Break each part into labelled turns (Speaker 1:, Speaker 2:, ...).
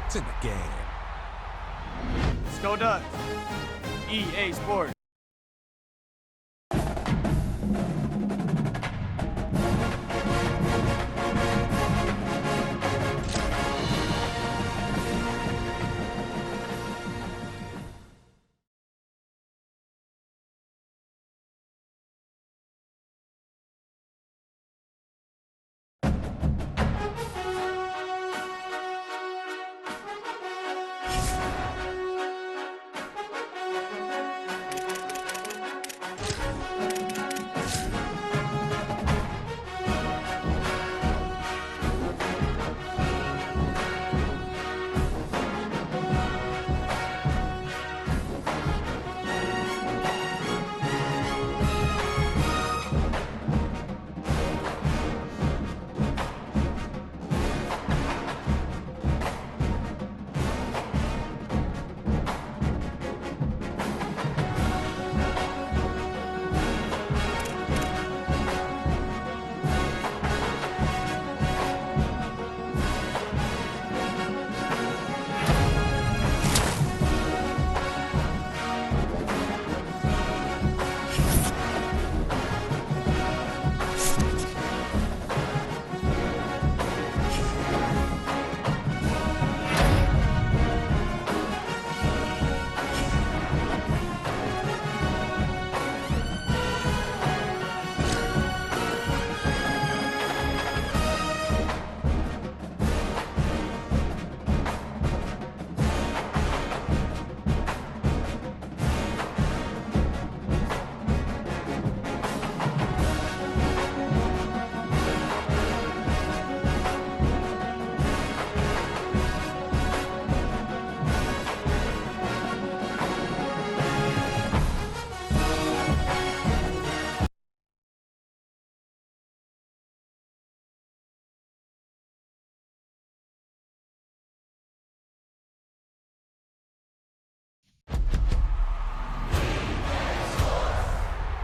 Speaker 1: It's in the game.
Speaker 2: Let's go Ducks. EA Sports.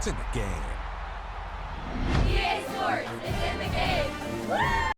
Speaker 1: It's in the game.
Speaker 3: EA Sports is in the game. Woo!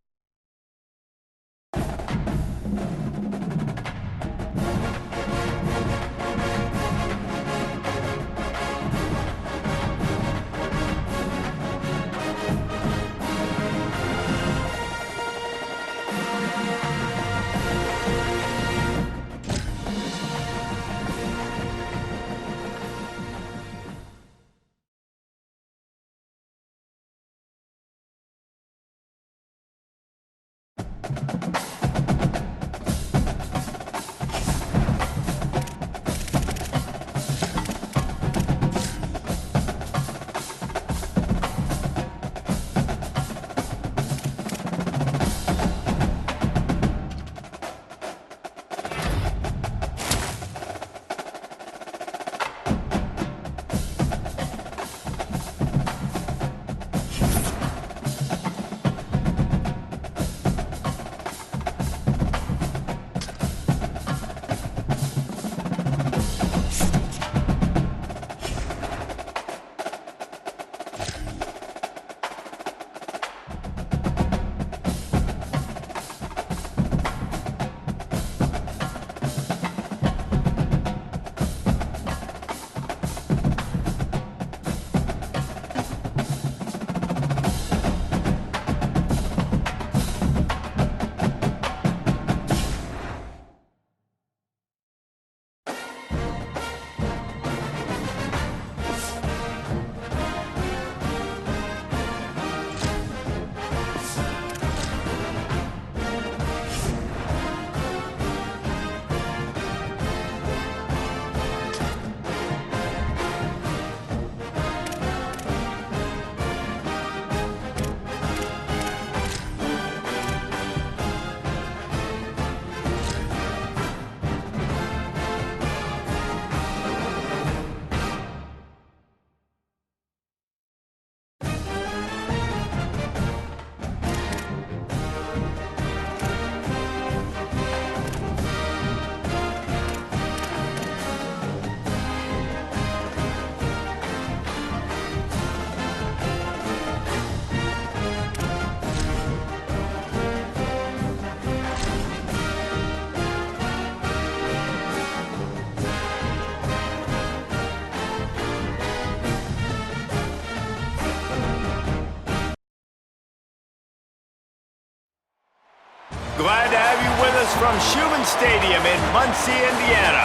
Speaker 1: Glad to have you with us from Schumann Stadium in Muncie, Indiana.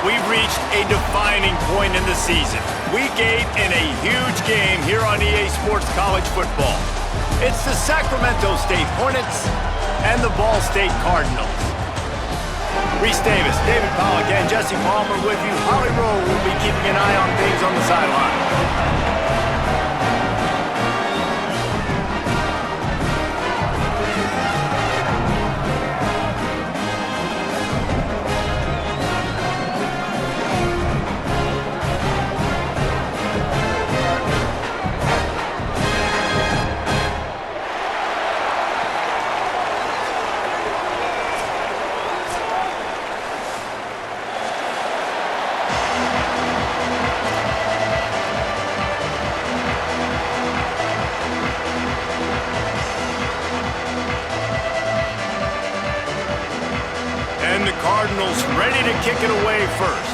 Speaker 1: We've reached a defining point in the season. Week 8 in a huge game here on EA Sports College Football. It's the Sacramento State Hornets and the Ball State Cardinals. Reese Davis, David Pollock, and Jesse Palmer with you. Holly Rowe will be keeping an eye on things on the sideline. And the Cardinals ready to kick it away first.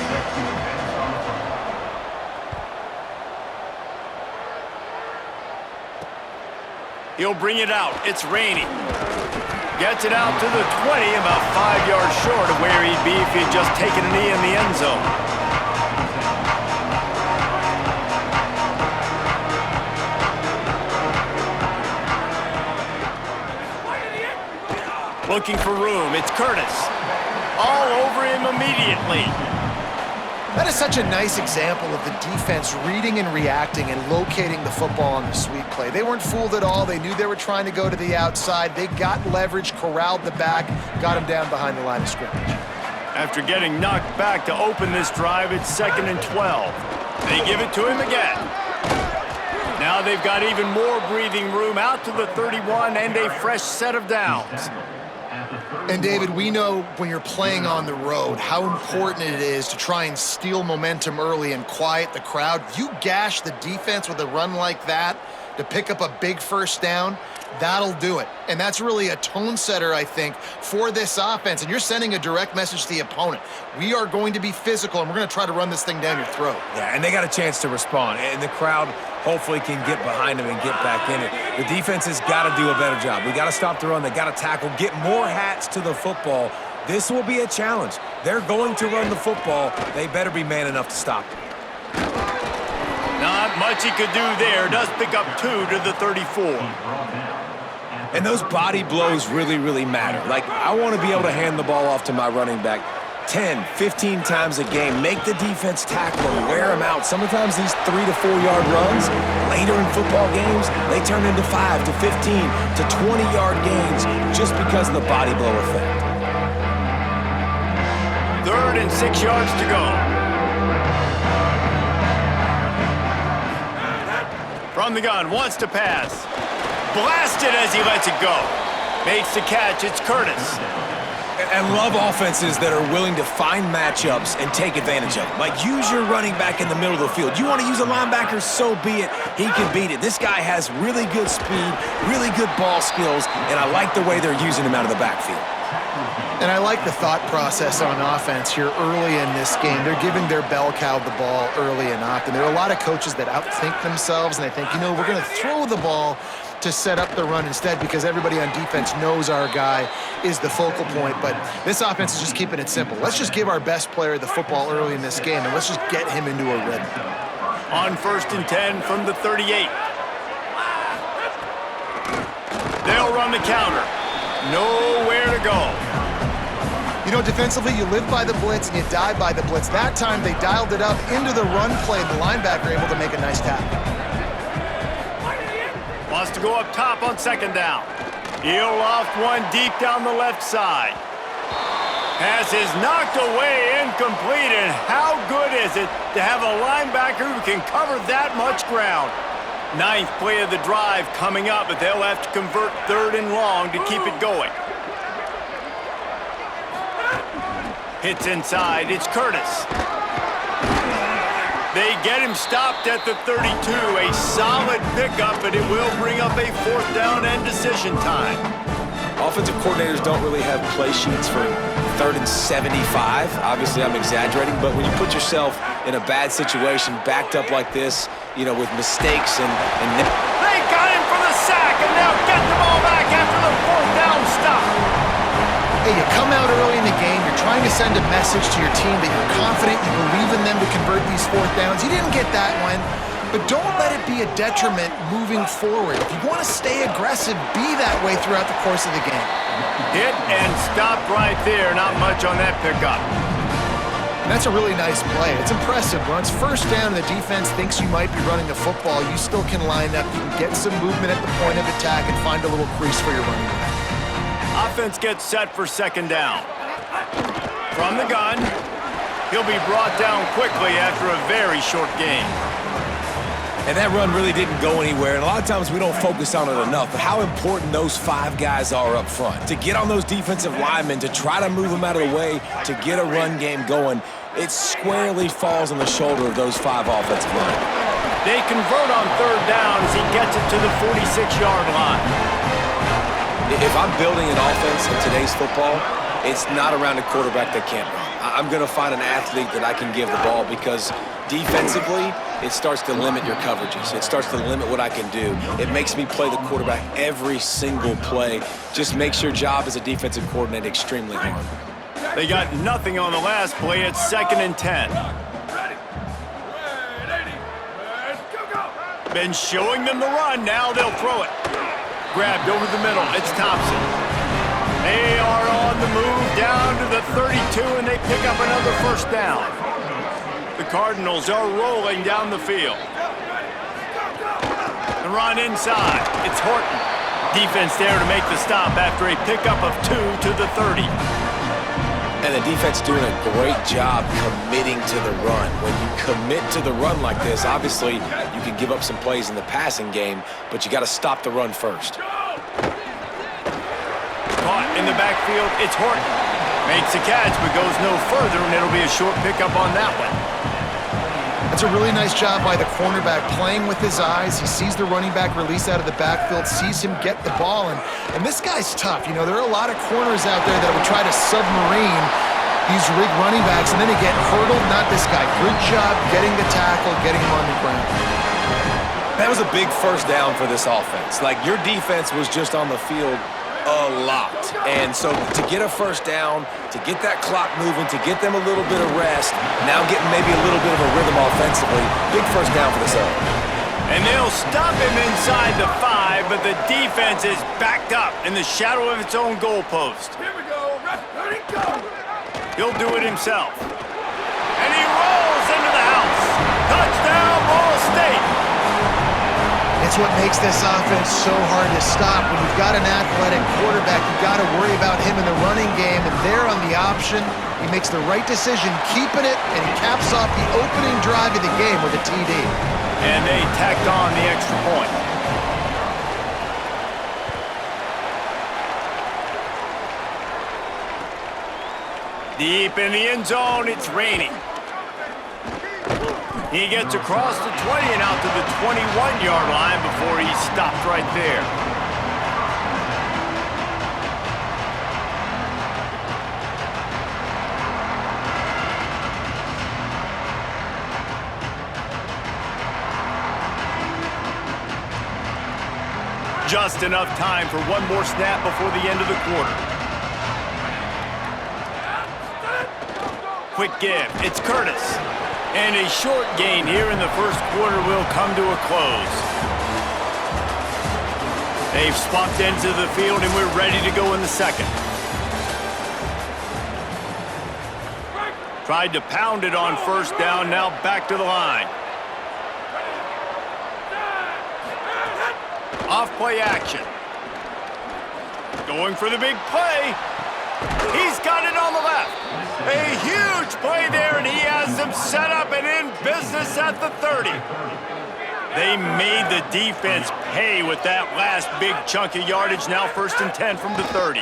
Speaker 1: He'll bring it out. It's raining. Gets it out to the 20, about 5 yards short of where he'd be if he'd just taken a knee in the end zone. Looking for room. It's Curtis. All over him immediately.
Speaker 4: That is such a nice example of the defense reading and reacting and locating the football on the sweep play. They weren't fooled at all. They knew they were trying to go to the outside. They got leverage, corralled the back, got him down behind the line of scrimmage.
Speaker 1: After getting knocked back to open this drive, it's 2nd and 12. They give it to him again. Now they've got even more breathing room out to the 31 and a fresh set of downs.
Speaker 4: And David, we know when you're playing on the road how important it is to try and steal momentum early and quiet the crowd. You gash the defense with a run like that to pick up a big first down, that'll do it. And that's really a tone setter, I think, for this offense. And you're sending a direct message to the opponent. We are going to be physical, and we're going to try to run this thing down your throat.
Speaker 5: Yeah, and they got a chance to respond. And the crowd hopefully can get behind them and get back in it. The defense has got to do a better job. We got to stop the run. They got to tackle, get more hats to the football. This will be a challenge. They're going to run the football. They better be man enough to stop it.
Speaker 1: Not much he could do there. Does pick up 2 to the 34.
Speaker 5: And those body blows really, really matter. Like, I want to be able to hand the ball off to my running back 10, 15 times a game. Make the defense tackle them, wear them out. Sometimes these 3 to 4 yard runs, later in football games, they turn into 5 to 15 to 20 yard gains just because of the body blow effect.
Speaker 1: 3rd and 6 yards to go. From the gun, wants to pass. Blasted as he lets it go. Makes the catch, it's Curtis.
Speaker 5: And love offenses that are willing to find matchups and take advantage of it. Like, use your running back in the middle of the field. You want to use a linebacker, so be it. He can beat it. This guy has really good speed, really good ball skills, and I like the way they're using him out of the backfield.
Speaker 4: And I like the thought process on offense here early in this game. They're giving their bell cow the ball early and often. There are a lot of coaches that outthink themselves, and they think, you know, we're going to throw the ball to set up the run instead because everybody on defense knows our guy is the focal point. But this offense is just keeping it simple. Let's just give our best player the football early in this game, and let's just get him into a rhythm.
Speaker 1: On 1st and 10 from the 38. They'll run the counter. Nowhere to go.
Speaker 4: You know, defensively, you live by the blitz and you die by the blitz. That time, they dialed it up into the run play, and the linebacker able to make a nice tackle.
Speaker 1: Wants to go up top on 2nd down. He'll loft one deep down the left side. Pass is knocked away, incomplete, and how good is it to have a linebacker who can cover that much ground? 9th play of the drive coming up, but they'll have to convert 3rd and long to keep it going. Hits inside, it's Curtis. They get him stopped at the 32. A solid pickup, but it will bring up a 4th down and decision time.
Speaker 5: Offensive coordinators don't really have play sheets for 3rd and 75. Obviously, I'm exaggerating, but when you put yourself in a bad situation, backed up like this, you know, with mistakes and
Speaker 1: They got him for the sack, and now get the ball back after the 4th down stop.
Speaker 4: Hey, you come out early in the game, you're trying to send a message to your team that you're confident, you believe in them to convert these fourth downs. You didn't get that one, but don't let it be a detriment moving forward. If you want to stay aggressive, be that way throughout the course of the game.
Speaker 1: Hit and stopped right there. Not much on that pickup.
Speaker 4: And that's a really nice play. It's impressive. When it's first down and the defense thinks you might be running the football, you still can line up. You can get some movement at the point of attack and find a little crease for your running back.
Speaker 1: Offense gets set for second down. From the gun, he'll be brought down quickly after a very short gain.
Speaker 5: And that run really didn't go anywhere, and a lot of times we don't focus on it enough, but how important those 5 guys are up front. To get on those defensive linemen, to try to move them out of the way, to get a run game going, it squarely falls on the shoulder of those 5 offensive linemen.
Speaker 1: They convert on third down as he gets it to the 46-yard line.
Speaker 5: If I'm building an offense in today's football, it's not around a quarterback that can't run. I'm going to find an athlete that I can give the ball because defensively, it starts to limit your coverages. It starts to limit what I can do. It makes me play the quarterback every single play. Just makes your job as a defensive coordinator extremely hard.
Speaker 1: They got nothing on the last play. It's 2nd and 10. Been showing them the run. Now they'll throw it. Grabbed over the middle. It's Thompson. They are on the move down to the 32, and they pick up another first down. The Cardinals are rolling down the field. The run inside. It's Horton. Defense there to make the stop after a pickup of 2 to the 30.
Speaker 5: And the defense doing a great job committing to the run. When you commit to the run like this, obviously you can give up some plays in the passing game, but you got to stop the run first.
Speaker 1: Caught in the backfield, it's Horton. Makes a catch, but goes no further, and it'll be a short pickup on that one.
Speaker 4: That's a really nice job by the cornerback, playing with his eyes. He sees the running back release out of the backfield, sees him get the ball, and this guy's tough. You know, there are a lot of corners out there that would try to submarine these rig running backs, and then they get hurdled. Not this guy. Good job getting the tackle, getting him on the ground.
Speaker 5: That was a big first down for this offense. Like, your defense was just on the field a lot. And so to get a first down, to get that clock moving, to get them a little bit of rest, now getting maybe a little bit of a rhythm offensively, big first down for this offense.
Speaker 1: And they'll stop him inside the 5, but the defense is backed up in the shadow of its own goalpost.
Speaker 2: Here we go. Ready, go.
Speaker 1: He'll do it himself. And he rolls into the house. Touchdown, Ball State.
Speaker 4: It's what makes this offense so hard to stop. When you've got an athletic quarterback, you've got to worry about him in the running game, and there on the option, he makes the right decision, keeping it, and he caps off the opening drive of the game with a TD.
Speaker 1: And they tacked on the extra point. Deep in the end zone, it's raining. He gets across the 20 and out to the 21-yard line before he's stopped right there. Just enough time for one more snap before the end of the quarter. Quick give. It's Curtis. And a short gain here in the first quarter will come to a close. They've swapped ends of the field, and we're ready to go in the second. Tried to pound it on first down, now back to the line. Off-play action. Going for the big play. He's got it on the left. A huge play there, and he has them set up and in business at the 30. They made the defense pay with that last big chunk of yardage. Now 1st and 10 from the 30.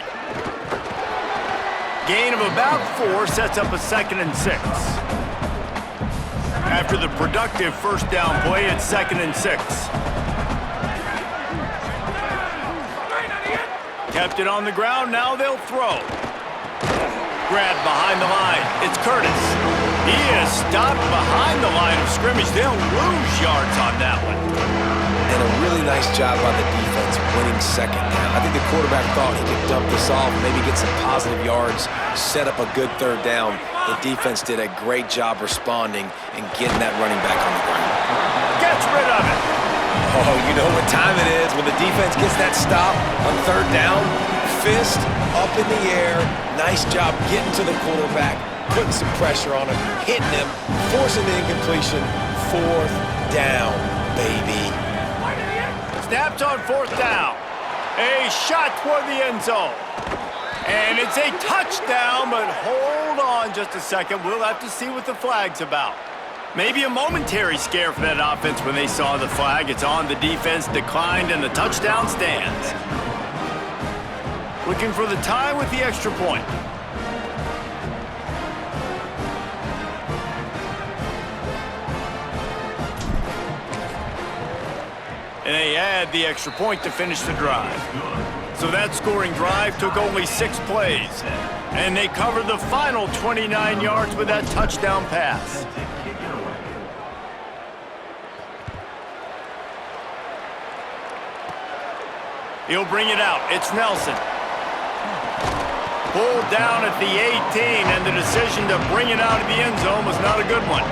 Speaker 1: Gain of about 4 sets up a 2nd and 6. After the productive first down play, it's 2nd and 6. Kept it on the ground, now they'll throw. Grabbed behind the line, it's Curtis. He is stopped behind the line of scrimmage. They'll lose yards on that one.
Speaker 5: And a really nice job by the defense winning second down. I think the quarterback thought he could dump this off, maybe get some positive yards, set up a good third down. The defense did a great job responding and getting that running back on the ground.
Speaker 1: Gets rid of it.
Speaker 5: Oh, you know what time it is when the defense gets that stop on third down. Fist up in the air. Nice job getting to the quarterback, putting some pressure on him, hitting him, forcing the incompletion. Fourth down, baby.
Speaker 1: Snapped on fourth down. A shot toward the end zone. And it's a touchdown, but hold on just a second. We'll have to see what the flag's about. Maybe a momentary scare for that offense when they saw the flag. It's on, the defense declined, and the touchdown stands. Looking for the tie with the extra point. And they add the extra point to finish the drive. So that scoring drive took only 6 plays. And they covered the final 29 yards with that touchdown pass. He'll bring it out. It's Nelson. Pulled down at the 18, and the decision to bring it out of the end zone was not a good one.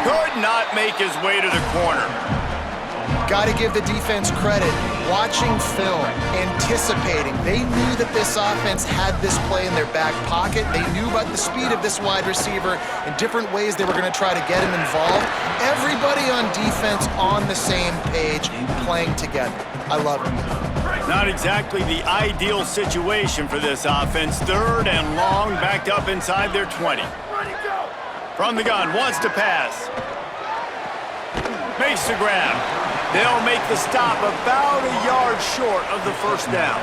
Speaker 1: Could not make his way to the corner.
Speaker 4: Got to give the defense credit. Watching film, anticipating. They knew that this offense had this play in their back pocket. They knew about the speed of this wide receiver and different ways they were going to try to get him involved. Everybody on defense on the same page, playing together. I love it.
Speaker 1: Not exactly the ideal situation for this offense. Third and long, backed up inside their 20. From the gun, wants to pass. Makes the grab. They'll make the stop about a yard short of the first down.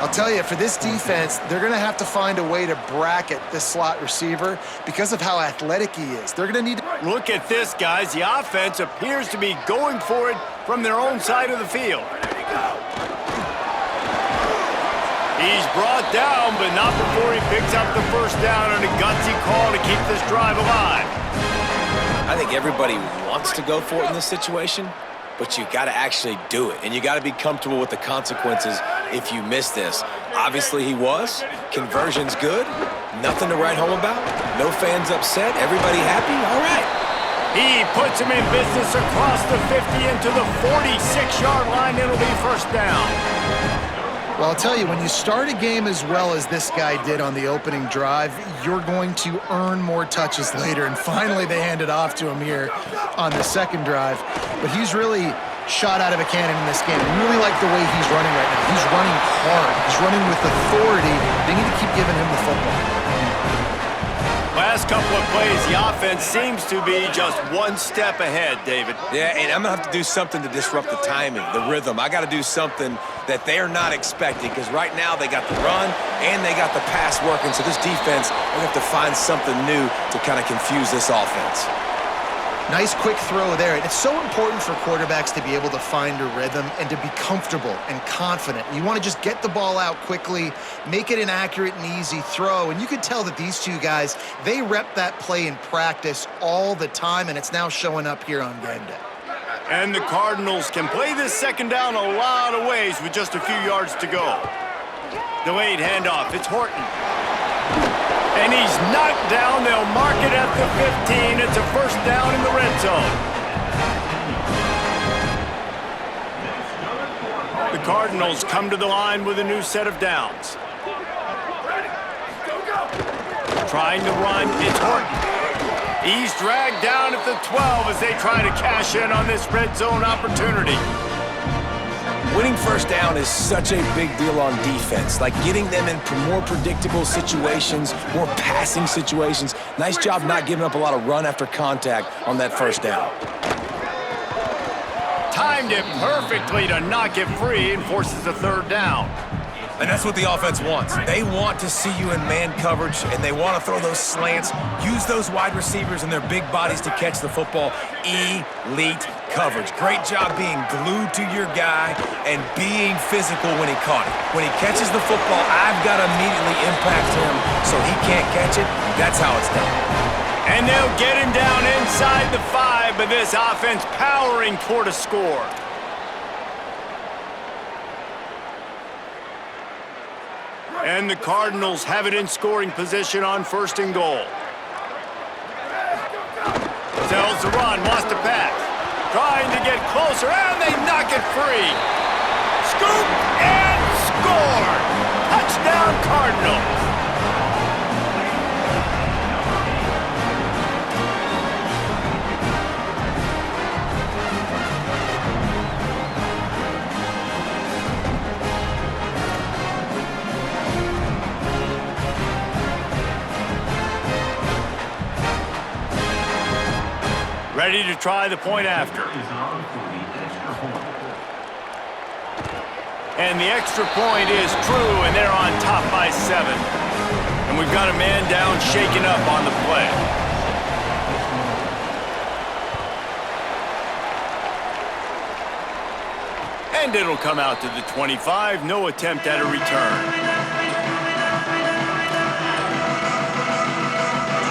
Speaker 4: I'll tell you, for this defense, they're going to have to find a way to bracket this slot receiver because of how athletic he is. They're going to need to...
Speaker 1: Look at this, guys. The offense appears to be going for it from their own side of the field. He's brought down, but not before he picks up the first down on a gutsy call to keep this drive alive.
Speaker 5: I think everybody wants to go for it in this situation, but you got to actually do it, and you got to be comfortable with the consequences if you miss this. Obviously, he was. Conversion's good. Nothing to write home about. No fans upset. Everybody happy. All right.
Speaker 1: He puts him in business across the 50 into the 46-yard line. It'll be first down.
Speaker 4: Well, I'll tell you, when you start a game as well as this guy did on the opening drive, you're going to earn more touches later. And finally, they hand it off to him here on the second drive. But he's really shot out of a cannon in this game. I really like the way he's running right now. He's running hard. He's running with authority. They need to keep giving him the football.
Speaker 1: Last couple of plays, the offense seems to be just one step ahead, David.
Speaker 5: Yeah, and I'm going to have to do something to disrupt the timing, the rhythm. I got to do something that they're not expecting because right now they got the run and they got the pass working. So this defense, they have to find something new to kind of confuse this offense.
Speaker 4: Nice quick throw there. And it's so important for quarterbacks to be able to find a rhythm and to be comfortable and confident. You want to just get the ball out quickly, make it an accurate and easy throw. And you can tell that these two guys, they rep that play in practice all the time, and it's now showing up here on game day.
Speaker 1: And the Cardinals can play this second down a lot of ways with just a few yards to go. Delayed handoff. It's Horton. And he's knocked down. They'll mark it at the 15. It's a first down in the red zone. The Cardinals come to the line with a new set of downs. Trying to run. It's Horton. He's dragged down at the 12 as they try to cash in on this red zone opportunity.
Speaker 5: Winning first down is such a big deal on defense, like getting them in more predictable situations, more passing situations. Nice job not giving up a lot of run after contact on that first down.
Speaker 1: Timed it perfectly to knock it free and forces a third down.
Speaker 5: And that's what the offense wants. They want to see you in man coverage, and they want to throw those slants, use those wide receivers and their big bodies to catch the football. Elite coverage. Great job being glued to your guy and being physical when he caught it. When he catches the football, I've got to immediately impact him so he can't catch it. That's how it's done.
Speaker 1: And they'll get him down inside the 5, but this offense powering toward a score. And the Cardinals have it in scoring position on 1st and goal. Tells the run, wants to pass. Trying to get closer, and they knock it free. Scoop and score! Touchdown Cardinals! Ready to try the point after. And the extra point is true, and they're on top by 7. And we've got a man down, shaken up on the play. And it'll come out to the 25. No attempt at a return.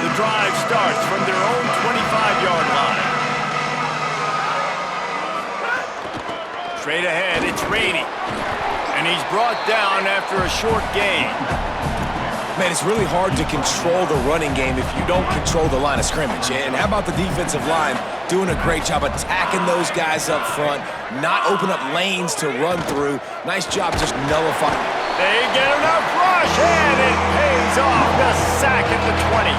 Speaker 1: The drive starts from their own 25-yard line. Straight ahead, it's Rainey. And he's brought down after a short gain.
Speaker 5: Man, it's really hard to control the running game if you don't control the line of scrimmage. And how about the defensive line doing a great job attacking those guys up front, not open up lanes to run through. Nice job just nullifying.
Speaker 1: They get enough rush, and it pays off. The sack at the 20.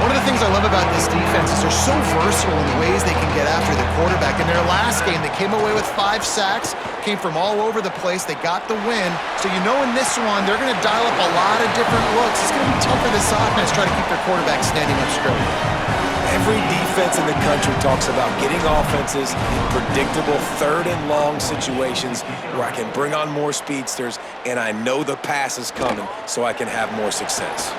Speaker 4: One of the things I love about this defense is they're so versatile in the ways they can get after the quarterback. In their last game, they came away with 5 sacks, came from all over the place. They got the win. So you know in this one, they're going to dial up a lot of different looks. It's going to be tough for this offense trying to keep their quarterback standing up straight.
Speaker 5: Every defense in the country talks about getting offenses in predictable 3rd and long situations where I can bring on more speedsters and I know the pass is coming so I can have more success.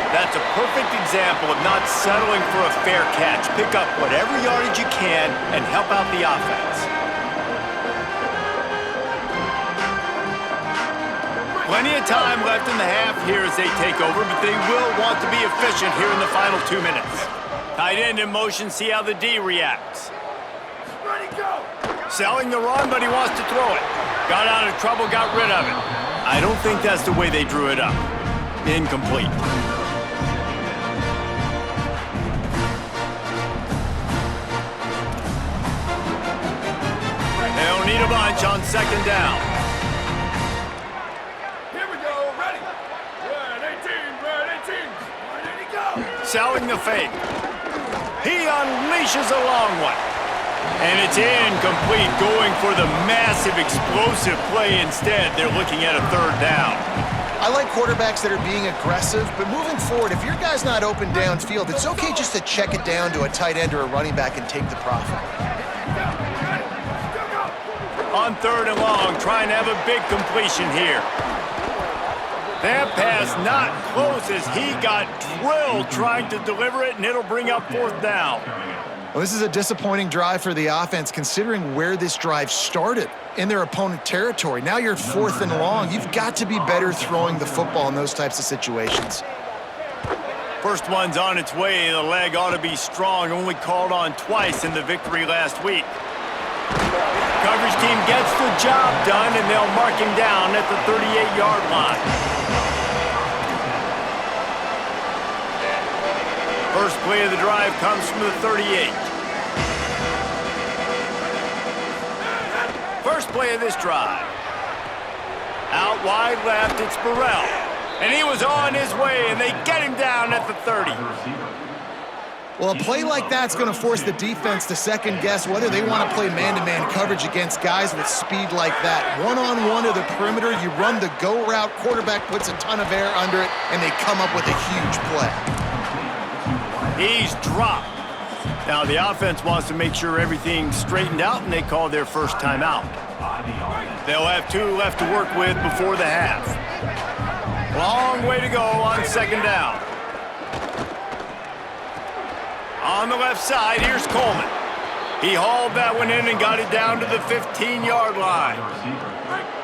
Speaker 1: That's a perfect example of not settling for a fair catch. Pick up whatever yardage you can and help out the offense. Plenty of time left in the half here as they take over, but they will want to be efficient here in the final 2 minutes. Tight end in motion, see how the D reacts.
Speaker 2: Ready, go!
Speaker 1: Selling the run, but he wants to throw it. Got out of trouble, got rid of it. I don't think that's the way they drew it up. Incomplete. They'll need a bunch on 2nd down.
Speaker 2: Here we go, ready! Red 18, red 18, ready to go!
Speaker 1: Selling the fake. He unleashes a long one. And it's incomplete, going for the massive explosive play instead. They're looking at a 3rd down.
Speaker 4: I like quarterbacks that are being aggressive, but moving forward, if your guy's not open downfield, it's okay just to check it down to a tight end or a running back and take the profit.
Speaker 1: On 3rd and long, trying to have a big completion here. That pass not close as he got drilled trying to deliver it, and it'll bring up 4th down.
Speaker 4: Well, this is a disappointing drive for the offense, considering where this drive started in their opponent territory. Now you're 4th and long. You've got to be better throwing the football in those types of situations.
Speaker 1: First one's on its way. The leg ought to be strong. Only called on twice in the victory last week. Coverage team gets the job done, and they'll mark him down at the 38-yard line. First play of the drive comes from the 38. First play of this drive. Out wide left, it's Burrell. And he was on his way, and they get him down at the 30.
Speaker 4: Well, a play like that's going to force the defense to second-guess whether they want to play man-to-man coverage against guys with speed like that. One-on-one to the perimeter, you run the go route, quarterback puts a ton of air under it, and they come up with a huge play.
Speaker 1: He's dropped. Now the offense wants to make sure everything's straightened out, and they call their first timeout. They'll have 2 left to work with before the half. Long way to go on 2nd down. On the left side, here's Coleman. He hauled that one in and got it down to the 15-yard line.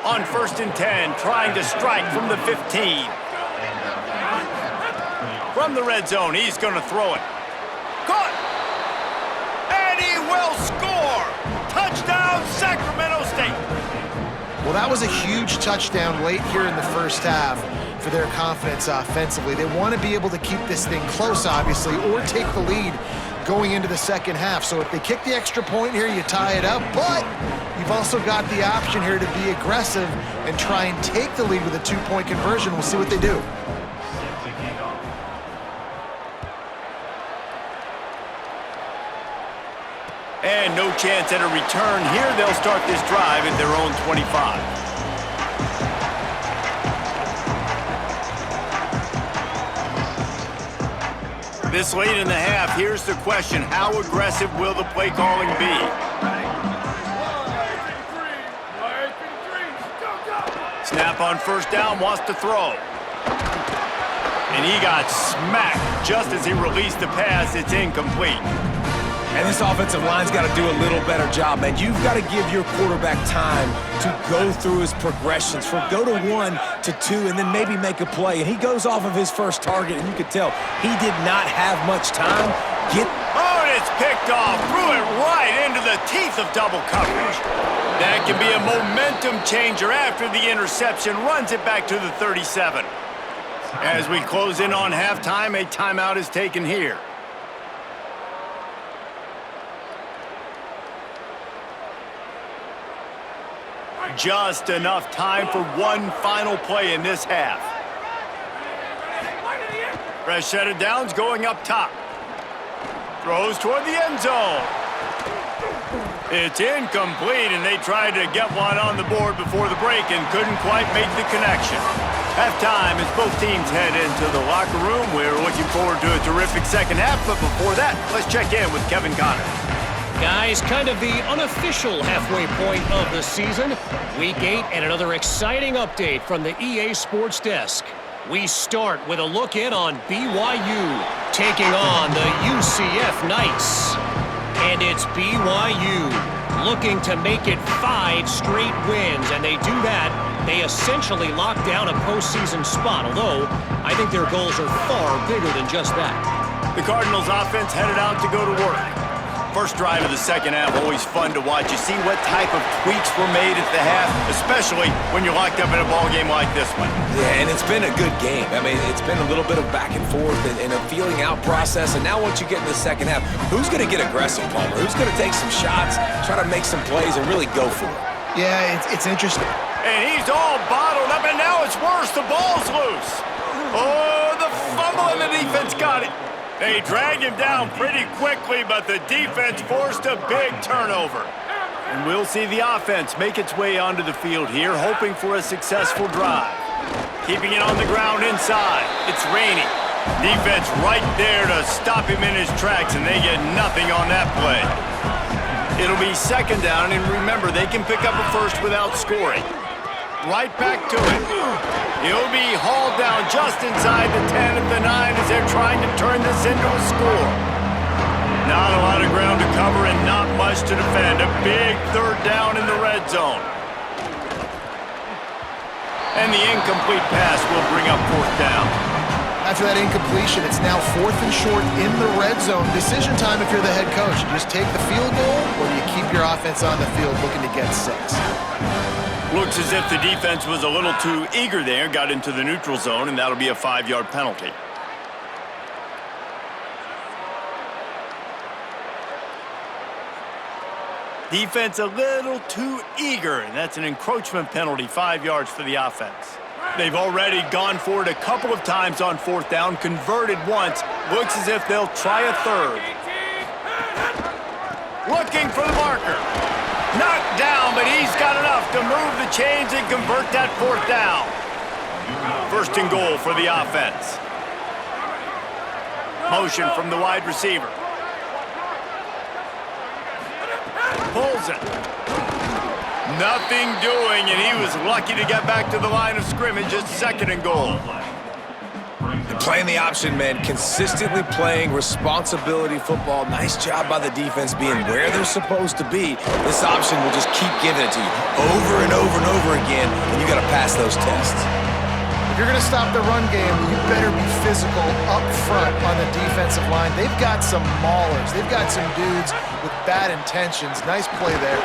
Speaker 1: On 1st and 10, trying to strike from the 15. From the red zone, he's going to throw it. Caught! And he will score! Touchdown, Sacramento State!
Speaker 4: Well, that was a huge touchdown late here in the first half for their confidence offensively. They want to be able to keep this thing close, obviously, or take the lead going into the second half. So if they kick the extra point here, you tie it up, but you've also got the option here to be aggressive and try and take the lead with a 2-point conversion. We'll see what they do.
Speaker 1: And no chance at a return here. They'll start this drive at their own 25. This late in the half, here's the question. How aggressive will the play calling be? Snap on 1st down, wants to throw. And he got smacked just as he released the pass. It's incomplete.
Speaker 5: And this offensive line's got to do a little better job, man. You've got to give your quarterback time to go through his progressions from go to 1 to 2 and then maybe make a play. And he goes off of his first target, and you could tell he did not have much time.
Speaker 1: Oh, and it's picked off. Threw it right into the teeth of double coverage. That can be a momentum changer after the interception. Runs it back to the 37. As we close in on halftime, a timeout is taken here. Just enough time for one final play in this half. Fresh set of downs going up top. Throws toward the end zone. It's incomplete, and they tried to get one on the board before the break and couldn't quite make the connection. Halftime as both teams head into the locker room. We're looking forward to a terrific second half, but before that, let's check in with Kevin Connors.
Speaker 6: Guys, kind of the unofficial halfway point of the season. Week 8 and another exciting update from the EA Sports Desk. We start with a look in on BYU taking on the UCF Knights. And it's BYU looking to make it 5 straight wins, and they do that. They essentially lock down a postseason spot, although I think their goals are far bigger than just that.
Speaker 1: The Cardinals offense headed out to go to work. First drive of the second half, always fun to watch. You see what type of tweaks were made at the half, especially when you're locked up in a ball game like this one.
Speaker 5: Yeah, and it's been a good game. I mean, it's been a little bit of back and forth and a feeling out process. And now once you get in the second half, who's going to get aggressive, Palmer? Who's going to take some shots, try to make some plays, and really go for it?
Speaker 4: Yeah, it's interesting.
Speaker 1: And he's all bottled up, and now it's worse. The ball's loose. Oh, the fumble, and the defense got it. They dragged him down pretty quickly, but the defense forced a big turnover. And we'll see the offense make its way onto the field here, hoping for a successful drive. Keeping it on the ground inside. It's raining. Defense right there to stop him in his tracks, and they get nothing on that play. It'll be second down, and remember, they can pick up a first without scoring. Right back to it. He'll be hauled down just inside the 10 at the 9 as they're trying to turn this into a score. Not a lot of ground to cover and not much to defend. A big third down in the red zone. And the incomplete pass will bring up 4th down.
Speaker 4: After that incompletion, it's now 4th and short in the red zone. Decision time if you're the head coach. You just take the field goal, or do you keep your offense on the field looking to get 6?
Speaker 1: Looks as if the defense was a little too eager there, got into the neutral zone, and that'll be a 5-yard penalty. Defense a little too eager, and that's an encroachment penalty, 5 yards for the offense. They've already gone for it a couple of times on 4th down, converted once. Looks as if they'll try a third. Looking for the marker. Knocked down, but he's got enough to move the chains and convert that 4th down. 1st and goal for the offense. Motion from the wide receiver. Pulls it. Nothing doing, and he was lucky to get back to the line of scrimmage at 2nd and goal.
Speaker 5: Playing the option, man, consistently playing responsibility football. Nice job by the defense being where they're supposed to be. This option will just keep giving it to you over and over and over again, and you got to pass those tests.
Speaker 4: If you're going to stop the run game, you better be physical up front on the defensive line. They've got some maulers. They've got some dudes with bad intentions. Nice play there.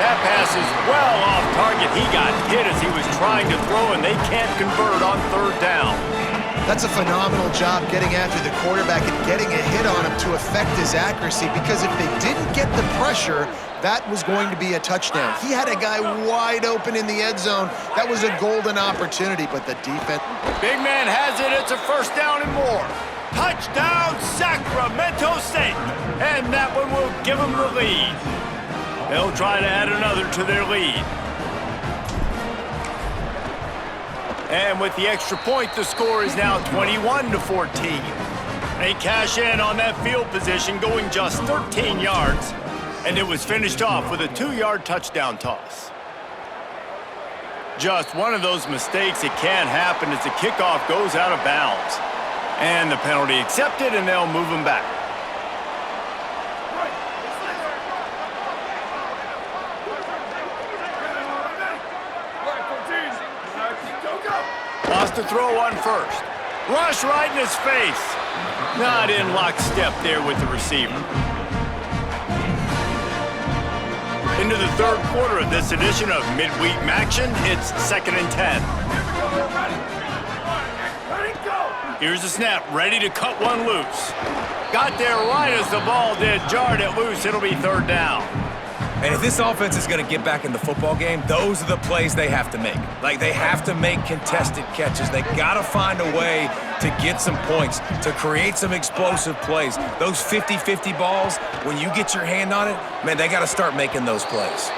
Speaker 1: That pass is well off target. He got hit as he was trying to throw, and they can't convert on third down.
Speaker 4: That's a phenomenal job getting after the quarterback and getting a hit on him to affect his accuracy, because if they didn't get the pressure, that was going to be a touchdown. He had a guy wide open in the end zone. That was a golden opportunity, but the defense...
Speaker 1: Big man has it. It's a first down and more. Touchdown, Sacramento State. And that one will give them the lead. They'll try to add another to their lead. And with the extra point, the score is now 21-14. They cash in on that field position, going just 13 yards. And it was finished off with a 2-yard touchdown toss. Just one of those mistakes that can happen as the kickoff goes out of bounds. And the penalty accepted, and they'll move him back. Lost to throw on first. Rush right in his face. Not in lockstep there with the receiver. Into the third quarter of this edition of Midweek Action, it's 2nd and 10. Here's the snap, ready to cut one loose. Got there right as the ball did, jarred it loose. It'll be third down.
Speaker 5: And if this offense is going to get back in the football game, those are the plays they have to make. Like, they have to make contested catches. They got to find a way to get some points, to create some explosive plays. Those 50-50 balls, when you get your hand on it, man, they got to start making those plays.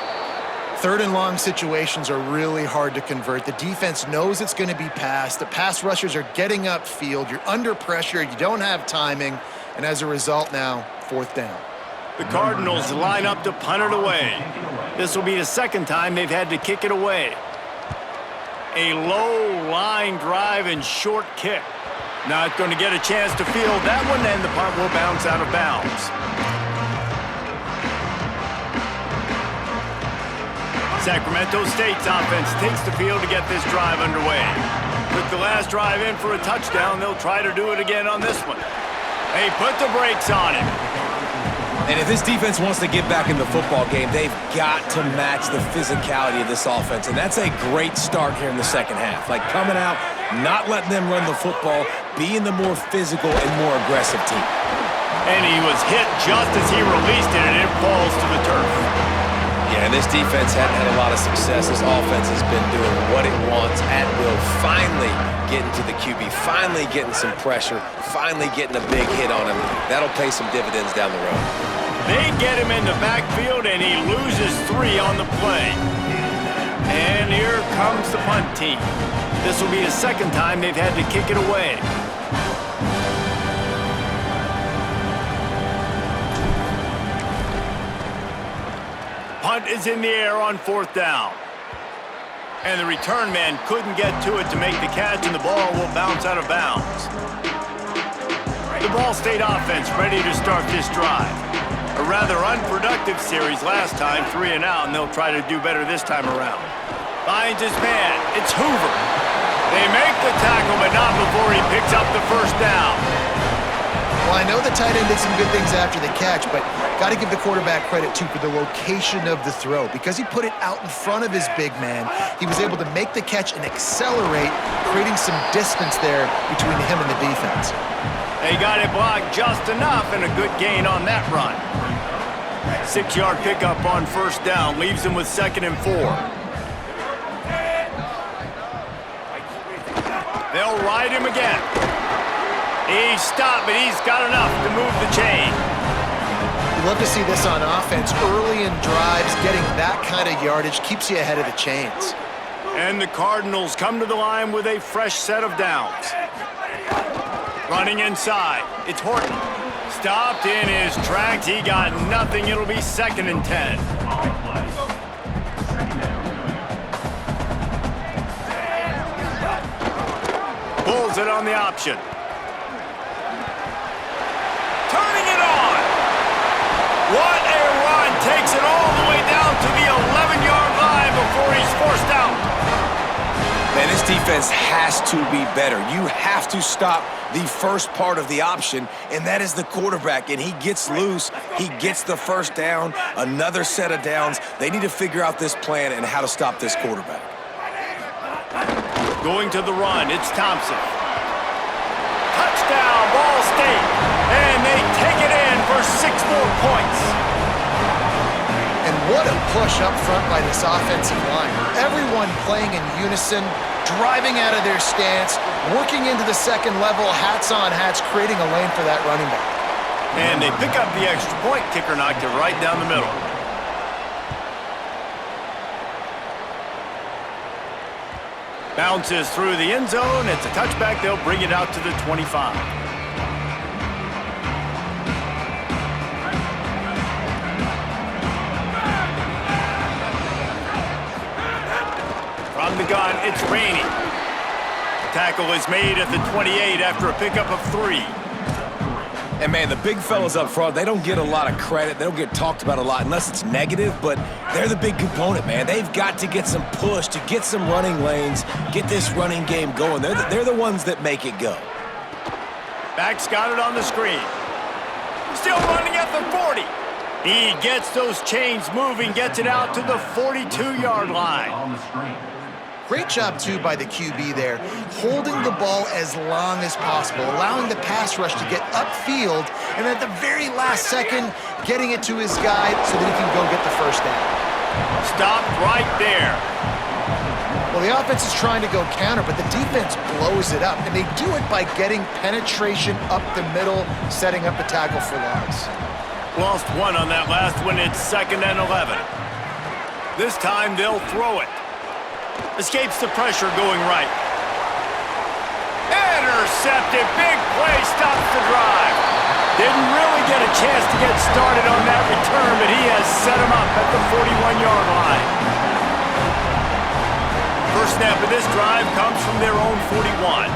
Speaker 4: Third and long situations are really hard to convert. The defense knows it's going to be passed. The pass rushers are getting upfield. You're under pressure. You don't have timing. And as a result now, fourth down.
Speaker 1: The Cardinals line up to punt it away. This will be the second time they've had to kick it away. A low line drive and short kick. Not going to get a chance to field that one, and the punt will bounce out of bounds. Sacramento State's offense takes the field to get this drive underway. With the last drive in for a touchdown, they'll try to do it again on this one. They put the brakes on him.
Speaker 5: And if this defense wants to get back in the football game, they've got to match the physicality of this offense. And that's a great start here in the second half. Like, coming out, not letting them run the football, being the more physical and more aggressive team.
Speaker 1: And he was hit just as he released it, and it falls to the turf.
Speaker 5: Yeah, and this defense hadn't had a lot of success. This offense has been doing what it wants at will. Finally getting to the QB, finally getting some pressure, finally getting a big hit on him. That'll pay some dividends down the road.
Speaker 1: They get him in the backfield, and he loses 3 on the play. And here comes the punt team. This will be the second time they've had to kick it away. Punt is in the air on fourth down. And the return man couldn't get to it to make the catch, and the ball will bounce out of bounds. The Ball State offense ready to start this drive. A rather unproductive series last time, 3 and out, and they'll try to do better this time around. Finds his man. It's Hoover. They make the tackle, but not before he picks up the first down.
Speaker 4: Well, I know the tight end did some good things after the catch, but got to give the quarterback credit, too, for the location of the throw. Because he put it out in front of his big man, he was able to make the catch and accelerate, creating some distance there between him and the defense.
Speaker 1: They got it blocked just enough, and a good gain on that run. 6-yard pickup on first down, leaves him with 2nd and 4. They'll ride him again. He's stopped, but he's got enough to move the chain.
Speaker 4: You love to see this on offense. Early in drives, getting that kind of yardage keeps you ahead of the chains.
Speaker 1: And the Cardinals come to the line with a fresh set of downs. Running inside, it's Horton. Stopped in his tracks. He got nothing. It'll be 2nd and 10. Pulls it on the option. Turning it on. What a run. Takes it all the way down to the 11-yard line before he's forced out.
Speaker 5: Man, this defense has to be better. You have to stop the first part of the option, and that is the quarterback. And he gets loose. He gets the first down, another set of downs. They need to figure out this plan and how to stop this quarterback.
Speaker 1: Going to the run, it's Thompson. Touchdown, Ball State. And they take it in for 6 more points.
Speaker 4: And what a push up front by this offensive line. Everyone playing in unison, driving out of their stance, working into the second level, hats on hats, creating a lane for that running back.
Speaker 1: And they pick up the extra point. Kicker knocked it right down the middle. Bounces through the end zone. It's a touchback. They'll bring it out to the 25. From the gun, it's Rainey. Tackle is made at the 28 after a pickup of 3.
Speaker 5: And, man, the big fellas up front, they don't get a lot of credit. They don't get talked about a lot unless it's negative, but they're the big component, man. They've got to get some push, to get some running lanes, get this running game going. They're the ones that make it go.
Speaker 1: Back's got it on the screen. Still running at the 40. He gets those chains moving, gets it out to the 42-yard line.
Speaker 4: Great job, too, by the QB there, holding the ball as long as possible, allowing the pass rush to get upfield, and at the very last second, getting it to his guy so that he can go get the first down.
Speaker 1: Stopped right there.
Speaker 4: Well, the offense is trying to go counter, but the defense blows it up, and they do it by getting penetration up the middle, setting up the tackle for loss.
Speaker 1: Lost 1 on that last one. It's 2nd and 11. This time they'll throw it. Escapes the pressure going right. Intercepted. Big play. Stops the drive. Didn't really get a chance to get started on that return, but he has set him up at the 41-yard line. First snap of this drive comes from their own 41.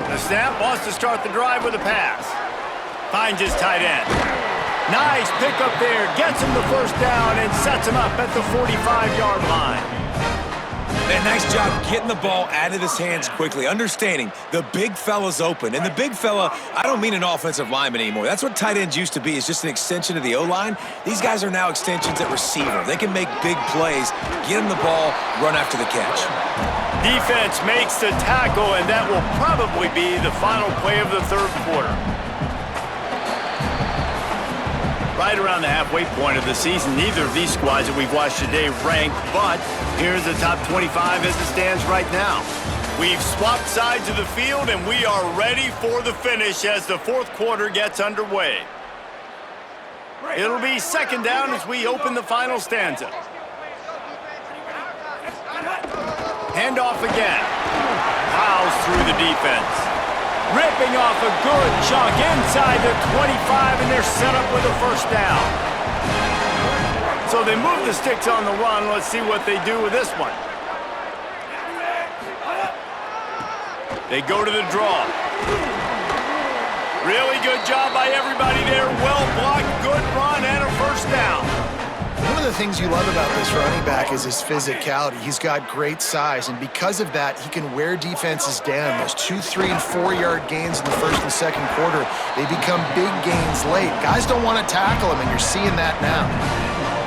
Speaker 1: The snap wants to start the drive with a pass. Finds his tight end. Nice pickup there. Gets him the first down and sets him up at the 45-yard line.
Speaker 5: Man, nice job getting the ball out of his hands quickly, understanding the big fella's open. And the big fella, I don't mean an offensive lineman anymore. That's what tight ends used to be, is just an extension of the O-line. These guys are now extensions at receiver. They can make big plays, get him the ball, run after the catch.
Speaker 1: Defense makes the tackle, and that will probably be the final play of the third quarter. Right around the halfway point of the season, neither of these squads that we've watched today rank, but here's the top 25 as it stands right now. We've swapped sides of the field, and we are ready for the finish as the fourth quarter gets underway. It'll be 2nd down as we open the final stanza. Handoff again. Plows through the defense. Ripping off a good chunk inside the 25, and they're set up with a first down. So they move the sticks on the run. Let's see what they do with this one. They go to the draw. Really good job by everybody there. Well blocked, good run, and a first down.
Speaker 4: One of the things you love about this running back is his physicality. He's got great size, and because of that, he can wear defenses down. Those 2-, 3-, and 4-yard gains in the first and second quarter, they become big gains late. Guys don't want to tackle him, and you're seeing that now.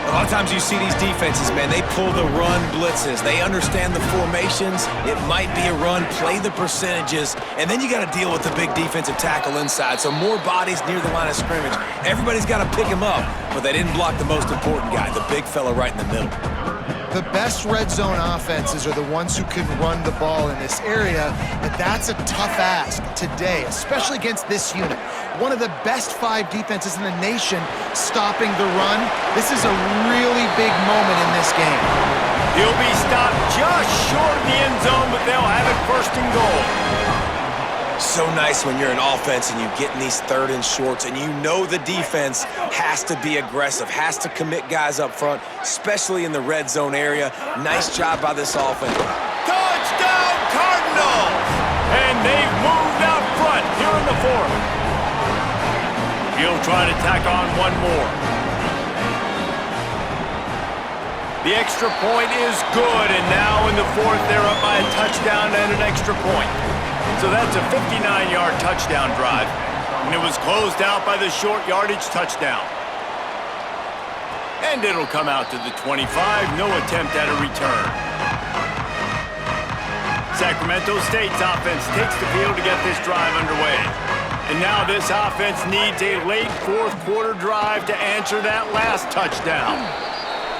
Speaker 5: A lot of times you see these defenses, man, they pull the run blitzes. They understand the formations. It might be a run, play the percentages, and then you got to deal with the big defensive tackle inside. So more bodies near the line of scrimmage. Everybody's got to pick him up, but they didn't block the most important guy, the big fella right in the middle.
Speaker 4: The best red zone offenses are the ones who can run the ball in this area, but that's a tough ask today, especially against this unit. One of the best 5 defenses in the nation stopping the run. This is a really big moment in this game.
Speaker 1: He'll be stopped just short of the end zone, but they'll have it 1st and goal.
Speaker 5: So nice when you're an offense and you get in these 3rd and shorts and you know the defense has to be aggressive, has to commit guys up front, especially in the red zone area. Nice job by this offense.
Speaker 1: Touchdown! fourth. He'll try to tack on one more. The extra point is good, and now in the fourth, they're up by a touchdown and an extra point. So that's a 59-yard touchdown drive, and it was closed out by the short yardage touchdown. And it'll come out to the 25, no attempt at a return. Sacramento State's offense takes the field to get this drive underway. And now this offense needs a late fourth quarter drive to answer that last touchdown.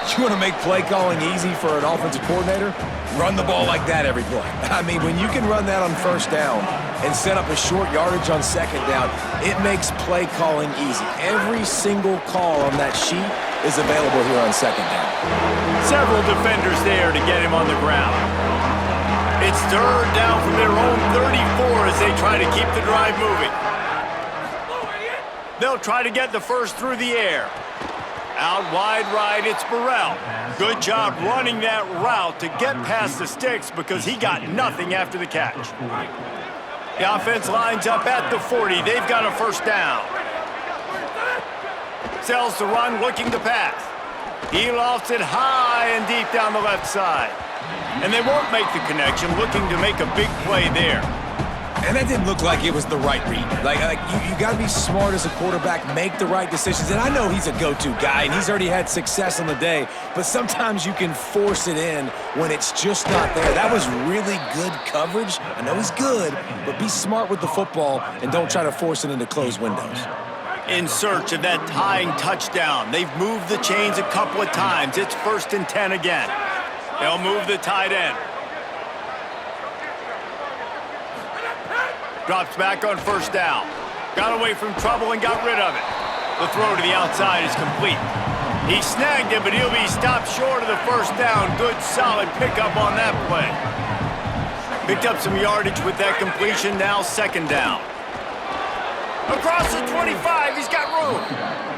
Speaker 5: You want to make play calling easy for an offensive coordinator? Run the ball like that every play. I mean, when you can run that on first down and set up a short yardage on second down, it makes play calling easy. Every single call on that sheet is available here on second down.
Speaker 1: Several defenders there to get him on the ground. It's third down from their own 34 as they try to keep the drive moving. They'll try to get the first through the air. Out wide right, it's Burrell. Good job running that route to get past the sticks because he got nothing after the catch. The offense lines up at the 40. They've got a first down. Sells the run, looking to pass. He lofts it high and deep down the left side. And they won't make the connection, looking to make a big play there.
Speaker 5: And that didn't look like it was the right read. Like you got to be smart as a quarterback, make the right decisions. And I know he's a go-to guy, and he's already had success on the day, but sometimes you can force it in when it's just not there. That was really good coverage. I know he's good, but be smart with the football and don't try to force it into closed windows.
Speaker 1: In search of that tying touchdown. They've moved the chains a couple of times. It's 1st and 10 again. They'll move the tight end. Drops back on first down. Got away from trouble and got rid of it. The throw to the outside is complete. He snagged it, but he'll be stopped short of the first down. Good, solid pickup on that play. Picked up some yardage with that completion. Now second down. Across the 25, he's got room.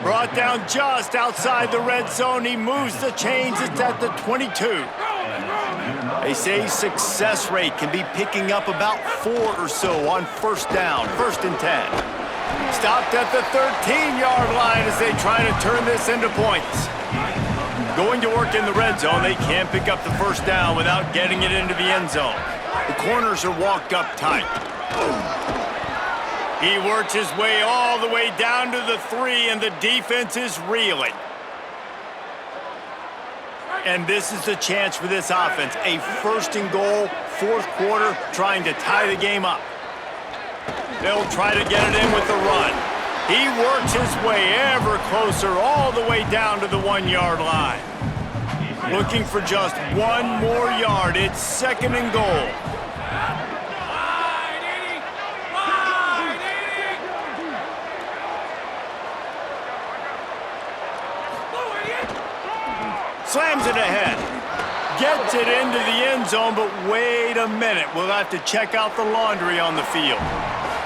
Speaker 1: Brought down just outside the red zone. He moves the chains. It's at the 22. They say success rate can be picking up about 4 or so on first down, 1st and 10. Stopped at the 13-yard line as they try to turn this into points. Going to work in the red zone, they can't pick up the first down without getting it into the end zone. The corners are walked up tight. He works his way all the way down to the 3, and the defense is reeling. And this is the chance for this offense. A 1st and goal, 4th quarter, trying to tie the game up. They'll try to get it in with the run. He works his way ever closer all the way down to the 1-yard line. Looking for just one more yard. It's 2nd and goal. Slams it ahead. Gets it into the end zone, but wait a minute. We'll have to check out the laundry on the field.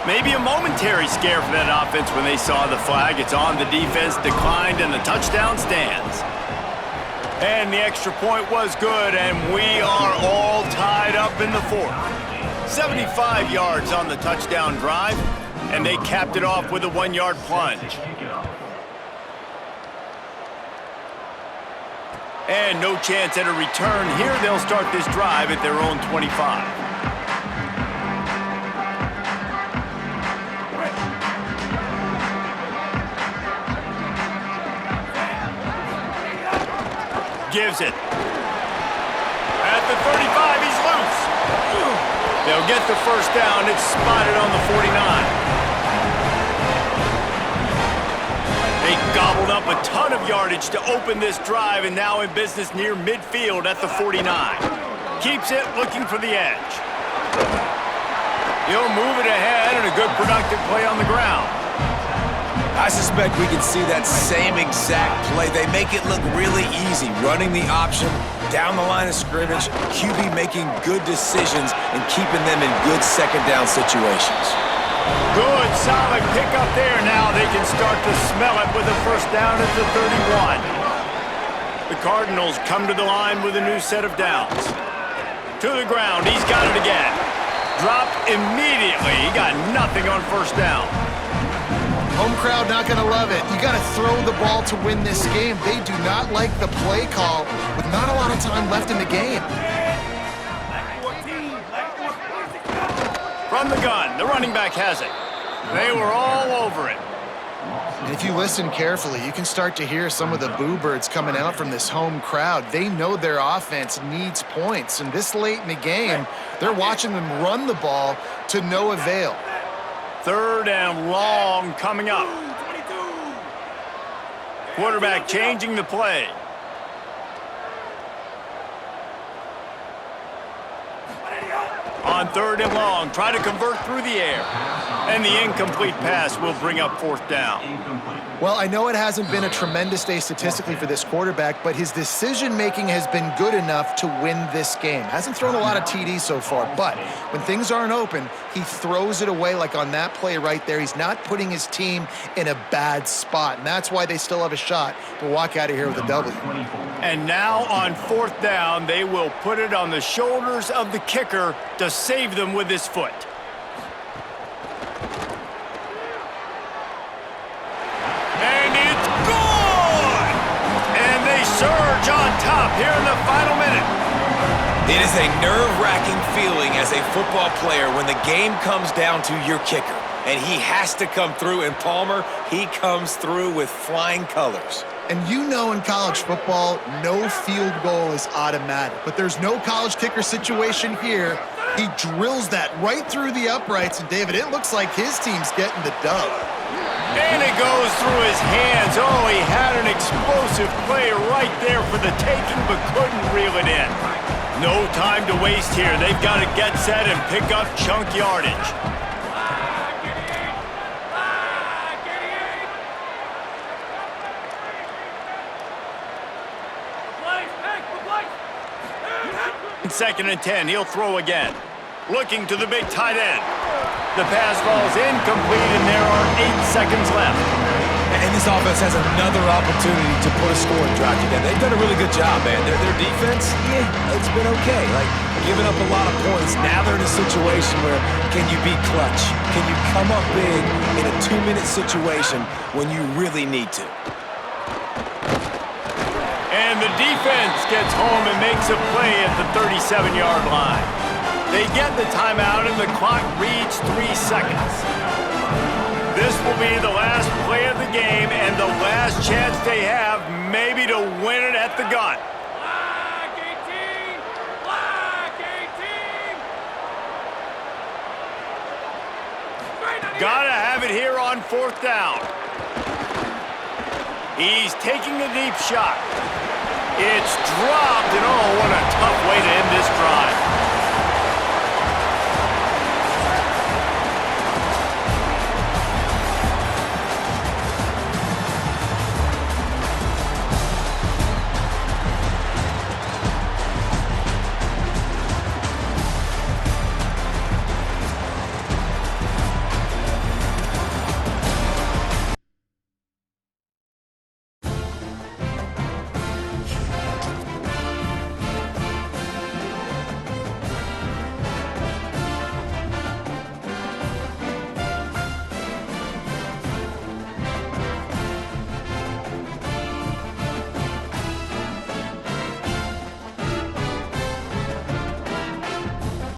Speaker 1: Maybe a momentary scare for that offense when they saw the flag. It's on, the defense declined, and the touchdown stands. And the extra point was good, and we are all tied up in the 4th. 75 yards on the touchdown drive, and they capped it off with a 1-yard plunge. And no chance at a return here. They'll start this drive at their own 25. Gives it. At the 35, he's loose. They'll get the first down. It's spotted on the 49. They gobbled up a ton of yardage to open this drive, and now in business near midfield at the 49. Keeps it, looking for the edge. He'll move it ahead, and a good productive play on the ground.
Speaker 5: I suspect we can see that same exact play. They make it look really easy, running the option down the line of scrimmage, QB making good decisions and keeping them in good second down situations.
Speaker 1: Good, solid pickup there. Now they can start to smell it with a first down at the 31. The Cardinals come to the line with a new set of downs. To the ground, he's got it again. dropped immediately. He got nothing on first down.
Speaker 4: Home crowd not going to love it. You got to throw the ball to win this game. They do not like the play call with not a lot of time left in the game.
Speaker 1: From the gun, the running back has it. They were all over it.
Speaker 4: And if you listen carefully, you can start to hear some of the boo birds coming out from this home crowd. They know their offense needs points, and this late in the game, they're watching them run the ball to no avail.
Speaker 1: 3rd and long coming up. Quarterback changing the play. On 3rd and long, try to convert through the air. And the incomplete pass will bring up 4th down.
Speaker 4: Well, I know it hasn't been a tremendous day statistically for this quarterback, but his decision-making has been good enough to win this game. Hasn't thrown a lot of TDs so far, but when things aren't open, he throws it away like on that play right there. He's not putting his team in a bad spot, and that's why they still have a shot to walk out of here with a W.
Speaker 1: And now on 4th down, they will put it on the shoulders of the kicker to save them with his foot. And it's gone! And they surge on top here in the final minute.
Speaker 5: It is a nerve-wracking feeling as a football player when the game comes down to your kicker. And he has to come through, and Palmer, he comes through with flying colors.
Speaker 4: And you know in college football, no field goal is automatic. But there's no college kicker situation here. He drills that right through the uprights. And, David, it looks like his team's getting the dub.
Speaker 1: And it goes through his hands. Oh, he had an explosive play right there for the taking, but couldn't reel it in. No time to waste here. They've got to get set and pick up chunk yardage. Second and 10, he'll throw again. Looking to the big tight end. The pass falls incomplete, and there are 8 seconds left.
Speaker 5: And this offense has another opportunity to put a scoring drive together. They've done a really good job, man. Their defense, yeah, it's been okay. Like, giving up a lot of points. Now they're in a situation where can you be clutch? Can you come up big in a 2-minute situation when you really need to?
Speaker 1: And the defense gets home and makes a play at the 37-yard line. They get the timeout and the clock reads 3 seconds. This will be the last play of the game and the last chance they have maybe to win it at the gun.
Speaker 2: Black 18! Black 18!
Speaker 1: Gotta have it here on 4th down. He's taking a deep shot. It's dropped, and oh, what a tough way to end this drive.